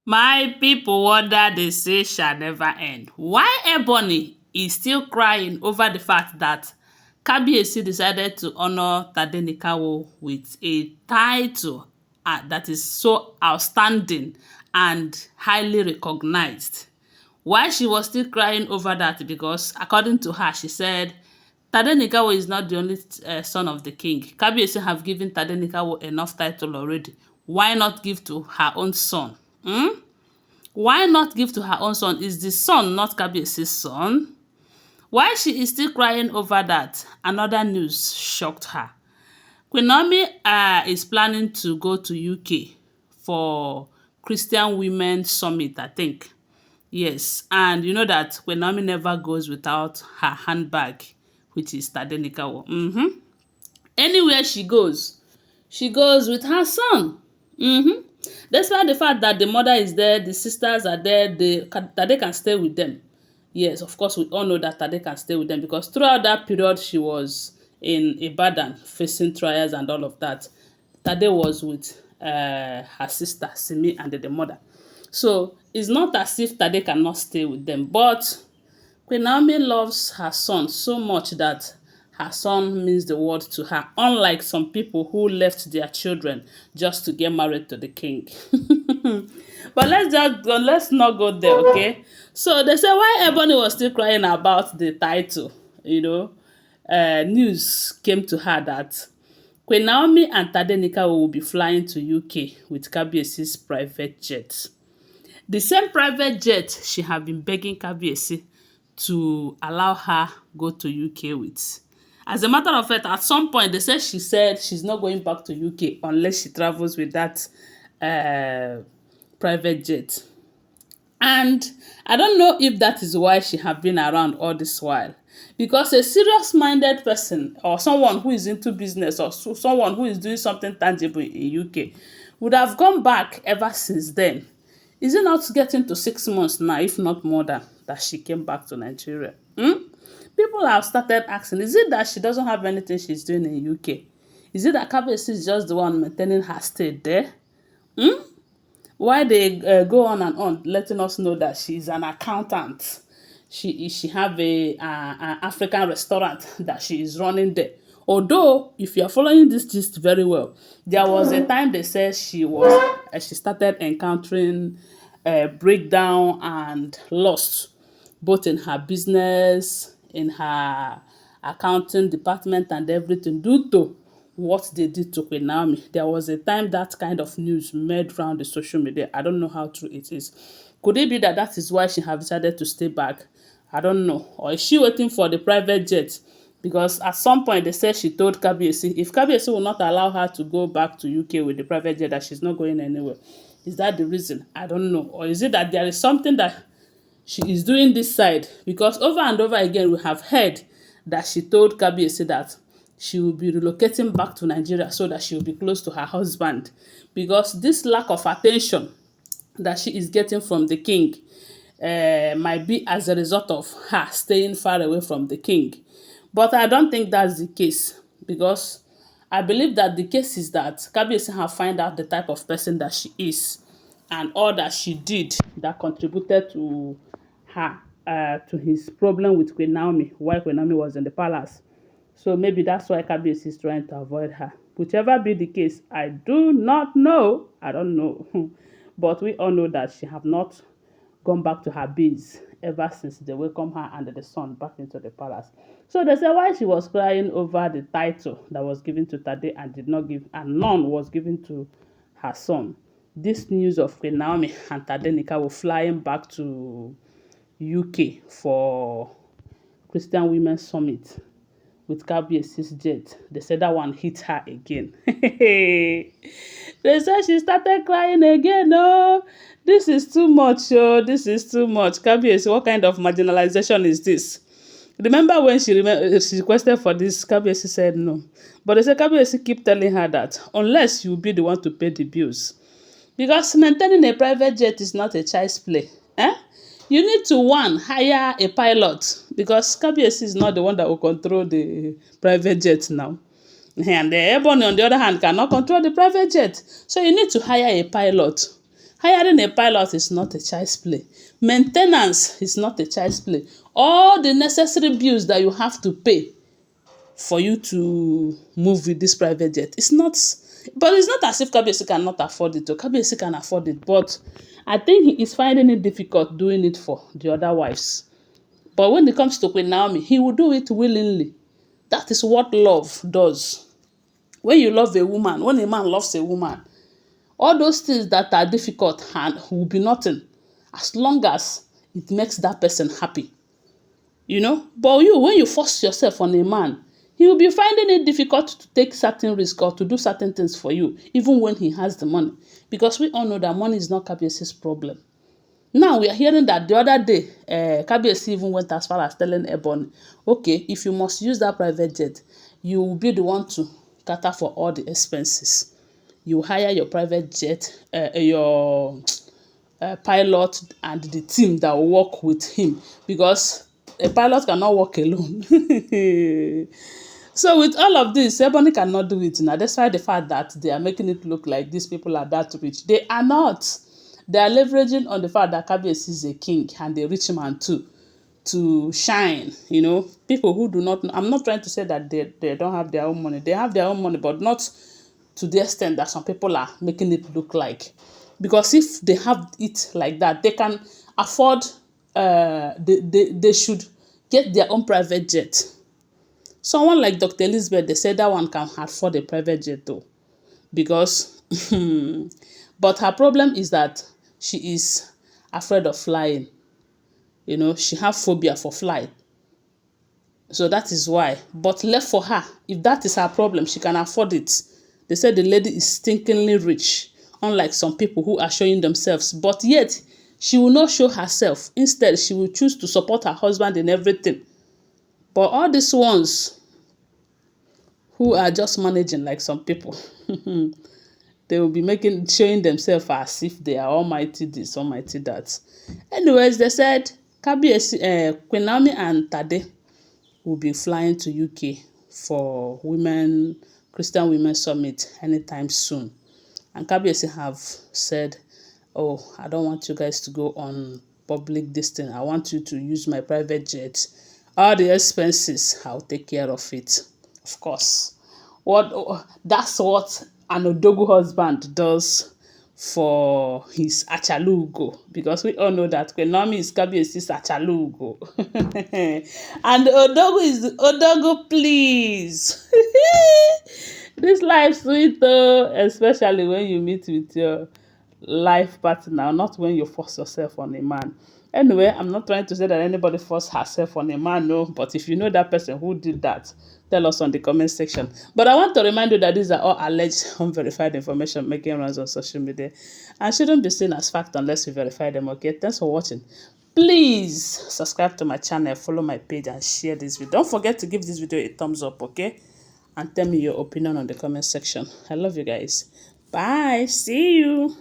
My people wonder they say shall never end. Why Ebony is still crying over the fact that Kabiyesi decided to honor Tadenikawo with a title that is so outstanding and highly recognized. Why she was still crying over that? Because according to her, she said Tadenikawo is not the only son of the king. Kabiyesi have given Tadenikawo enough title already. Why not give to her own son? Why not give to her own son? Is the son not Kabiyesi's son? While she is still crying over that, another news shocked her. QueenNaomi is planning to go to UK for Christian Women Summit, I think. Yes, and you know that QueenNaomi never goes without her handbag, which is Tadenikawo. Anywhere she goes with her son. Despite the fact that the mother is there, the sisters are there, Tade can stay with them. Yes, of course, we all know that Tade can stay with them because throughout that period, she was in Ibadan facing trials and all of that. Tade was with her sister, Simi, and the mother. So it's not as if Tade cannot stay with them, but Queen Naomi loves her son so much that her son means the world to her, unlike some people who left their children just to get married to the king. But let's not go there, okay? So they say why Ebony was still crying about the title, news came to her that Queen Naomi and Tadenikawo will be flying to UK with Kabiyesi's private jet. The same private jet she have been begging Kabiyesi to allow her go to UK with. As a matter of fact, at some point, they said she said she's not going back to UK unless she travels with that private jet. And I don't know if that is why she have been around all this while. Because a serious-minded person or someone who is into business or someone who is doing something tangible in UK would have gone back ever since then. Is it not getting to 6 months now, if not more than, that she came back to Nigeria? People have started asking, is it that she doesn't have anything she's doing in UK? Is it that Kabiyesi is just the one maintaining her stay there? Why they go on and on letting us know that she's an accountant? She have an African restaurant that she is running there. Although, if you are following this gist very well, there was a time they said she started encountering breakdown and loss, both in her business, in her accounting department and everything, due to what they did to Queen Naomi. There was a time that kind of news made round the social media. I don't know how true it is. Could it be that that is why she have decided to stay back? I don't know. Or is she waiting for the private jet? Because at some point they said she told Kabiyesi, if Kabiyesi will not allow her to go back to UK with the private jet, that she's not going anywhere. Is that the reason? I don't know. Or is it that there is something that she is doing this side? Because over and over again we have heard that she told Kabiyesi that she will be relocating back to Nigeria so that she will be close to her husband. Because this lack of attention that she is getting from the king might be as a result of her staying far away from the king. But I don't think that's the case, because I believe that the case is that Kabiyesi have find out the type of person that she is and all that she did that contributed to her to his problem with Queen Naomi while Queen Naomi was in the palace. So maybe that's why Kabiyesi is trying to avoid her. Whichever be the case, I do not know. I don't know. But we all know that she have not gone back to her base ever since they welcomed her and the son back into the palace. So they say why she was crying over the title that was given to Tade and did not give, and none was given to her son. This news of Queen Naomi and Tadenikawo flying back to UK for Christian Women Summit with Kabiyesi's jet. They said that one hit her again. They said she started crying again. Oh, this is too much. Oh, this is too much. Kabiyesi, what kind of marginalization is this? Remember when she requested for this, Kabiyesi said no. But they said Kabiyesi keep telling her that unless you be the one to pay the bills. Because maintaining a private jet is not a child's play. You need to, one, hire a pilot, because Kabiyesi is not the one that will control the private jet now. And the Ebony, on the other hand, cannot control the private jet. So you need to hire a pilot Hiring a pilot is not a child's play. Maintenance is not a child's play. All the necessary bills that you have to pay for you to move with this private jet, it's not, but it's not as if Kabiyesi cannot afford it. Kabiyesi can afford it, but I think he is finding it difficult doing it for the other wives. But when it comes to QueenNaomi, he will do it willingly. That is what love does. When you love a woman, when a man loves a woman, all those things that are difficult and will be nothing as long as it makes that person happy. But when you force yourself on a man, he will be finding it difficult to take certain risks or to do certain things for you, even when he has the money. Because we all know that money is not Kabiyesi's problem. Now we are hearing that the other day, Kabiyesi even went as far as telling Ebony, okay, if you must use that private jet, you will be the one to cater for all the expenses. You hire your private jet, your pilot and the team that will work with him, because a pilot cannot work alone. So with all of this, Ebony cannot do it now, despite the fact that they are making it look like these people are that rich. They are not. They are leveraging on the fact that Kabiyesi is a king and a rich man too, to shine. People who do not, I'm not trying to say that they don't have their own money. They have their own money, but not to the extent that some people are making it look like. Because if they have it like that, they can afford, they should get their own private jet. Someone like Dr. Elizabeth, they said that one can afford a private jet though. Because, but her problem is that she is afraid of flying. She have phobia for flight. So that is why. But left for her, if that is her problem, she can afford it. They said the lady is stinkingly rich, unlike some people who are showing themselves. But yet, she will not show herself. Instead, she will choose to support her husband in everything. But all these ones who are just managing like some people, they will be showing themselves as if they are almighty this, almighty that. Anyways, they said QueenNaomi and Tade will be flying to UK for Christian Women Summit anytime soon. And Kabiyesi have said, oh, I don't want you guys to go on public this thing. I want you to use my private jet. All the expenses, I'll take care of it. Of course. That's what an Odogu husband does for his achalugo, because we all know that QueenNaomi is Kabiyesi's achalugo. And Odogu is Odogu, please. This life sweet though, especially when you meet with your life partner, not when you force yourself on a man. Anyway, I'm not trying to say that anybody forced herself on a man, no, but if you know that person who did that, tell us on the comment section. But I want to remind you that these are all alleged unverified information making rounds on social media and shouldn't be seen as fact unless we verify them, okay? Thanks for watching. Please subscribe to my channel, follow my page, and share this video. Don't forget to give this video a thumbs up, okay? And tell me your opinion on the comment section. I love you guys. Bye. See you.